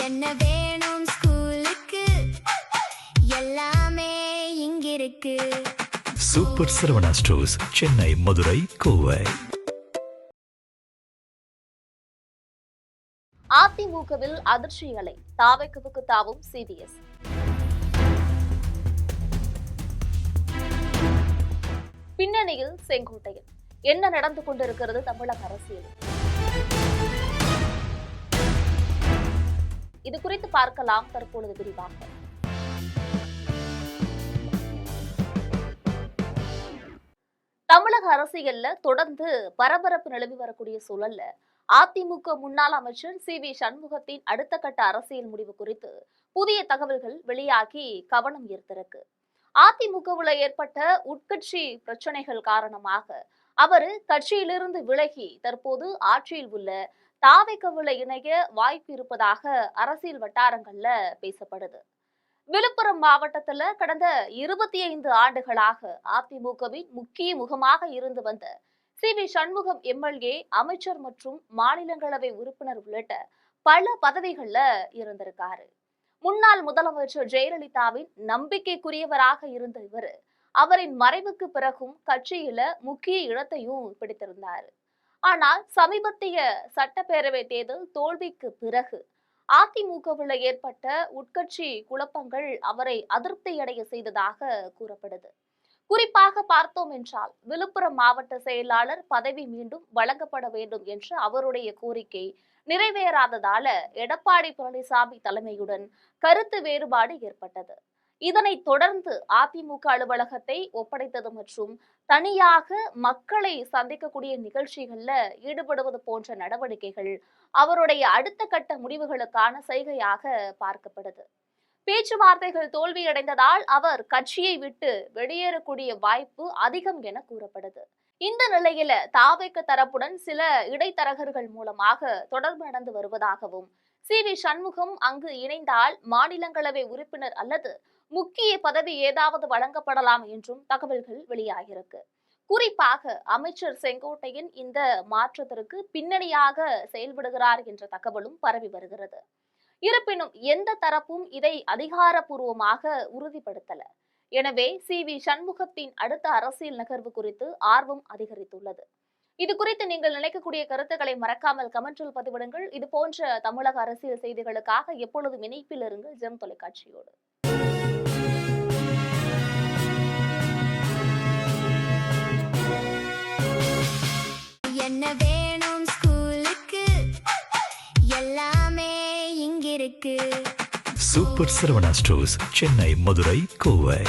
என்ன வேணும் ஸ்கூலுக்கு எல்லாமே இங்கிருக்கு. Super Saravana stores, Chennai, Madurai, Kovai. அதிமுகவில் அதிர்ச்சி அலை, தாவேக்குவுக்கு தாவும் சிபிஎஸ். பின்னணியில் செங்கோட்டையன். என்ன நடந்து கொண்டிருக்கிறது தமிழக அரசியல்? இது குறித்து பார்க்கலாம் தற்பொழுது விரிவாக. தமிழக அரசியல்ல தொடர்ந்து பரபரப்பு நிலவி வரக்கூடிய சூழல்ல அதிமுக முன்னாள் அமைச்சர் சி.வி. சண்முகத்தின் அடுத்த கட்ட அரசியல் முடிவு குறித்து புதிய தகவல்கள் வெளியாகி கவனம் ஈர்த்திருக்கு. அதிமுகவில் ஏற்பட்ட உட்கட்சி பிரச்சனைகள் காரணமாக அவர் கட்சியிலிருந்து விலகி தற்போது ஆட்சியில் உள்ள தாவேக்கவில் இணைய வாய்ப்பு இருப்பதாக அரசியல் வட்டாரங்கள்ல பேசப்படுது. விழுப்புரம் மாவட்டத்துல கடந்த 25 ஆண்டுகளாக அதிமுகவின் முக்கிய முகமாக இருந்து வந்த சி.வி. சண்முகம் எம்எல்ஏ, அமைச்சர் மற்றும் மாநிலங்களவை உறுப்பினர் உள்ளிட்ட பல பதவிகள்ல இருந்திருக்காரு. முன்னாள் முதலமைச்சர் ஜெயலலிதாவின் நம்பிக்கைக்குரியவராக இருந்த இவர் அவரின் மறைவுக்கு பிறகும் கட்சியில முக்கிய இடத்தையும் பிடித்திருந்தார். ஆனால் சமீபத்திய சட்டப்பேரவை தேர்தல் தோல்விக்கு பிறகு அதிமுகவில் ஏற்பட்ட உட்கட்சி குழப்பங்கள் அவரை அதிருப்தியடைய செய்ததாக கூறப்படுது. குறிப்பாக பார்த்தோம் என்றால் விழுப்புரம் மாவட்ட செயலாளர் பதவி மீண்டும் வழங்கப்பட வேண்டும் என்ற அவருடைய கோரிக்கை நிறைவேறாததால எடப்பாடி பழனிசாமி தலைமையுடன் கருத்து வேறுபாடு ஏற்பட்டது. இதனைத் தொடர்ந்து அதிமுக அலுவலகத்தை ஒப்படைத்தது மற்றும் தனியாக மக்களை சந்திக்கக்கூடிய நிகழ்ச்சிகள்ல ஈடுபடுவது போன்ற நடவடிக்கைகள் அவருடைய அடுத்த கட்ட முடிவுகளுக்கான செய்கையாக பார்க்கப்படுது. பேச்சுவார்த்தைகள் தோல்வியடைந்ததால் அவர் கட்சியை விட்டு வெளியேறக்கூடிய வாய்ப்பு அதிகம் என கூறப்படுது. இந்த நிலையில தாவேக்க தரப்புடன் சில இடைத்தரகர்கள் மூலமாக தொடர்பு நடந்து வருவதாகவும், சி.வி. சண்முகம் அங்கு இணைந்தால் மாநிலங்களவை உறுப்பினர் அல்லது முக்கிய பதவி ஏதாவது வழங்கப்படலாம் என்றும் தகவல்கள் வெளியாகியிருக்கு. குறிப்பாக அமைச்சர் செங்கோட்டையன் இந்த மாற்றத்திற்கு பின்னணியாக செயல்படுகிறார் என்ற தகவலும் பரவி வருகிறது. இருப்பினும் எந்த தரப்பும் இதை அதிகாரப்பூர்வமாக உறுதிப்படுத்தல. எனவே சி.வி. சண்முகத்தின் அடுத்த அரசியல் நகர்வு குறித்து ஆர்வம் அதிகரித்துள்ளது. இது குறித்து நீங்கள் நினைக்கக்கூடிய கருத்துக்களை மறக்காமல் கமெண்டில் பதிவிடுங்கள். இது போன்ற தமிழக அரசியல் செய்திகளுக்காக எப்பொழுதும் இணைப்பில் இருங்கள் ஜெம் தொலைக்காட்சியோடு. என்ன வேணும் ஸ்கூலுக்கு எல்லாமே இங்கிருக்கு. Super Saravana stores, Chennai, Madurai, Kovai.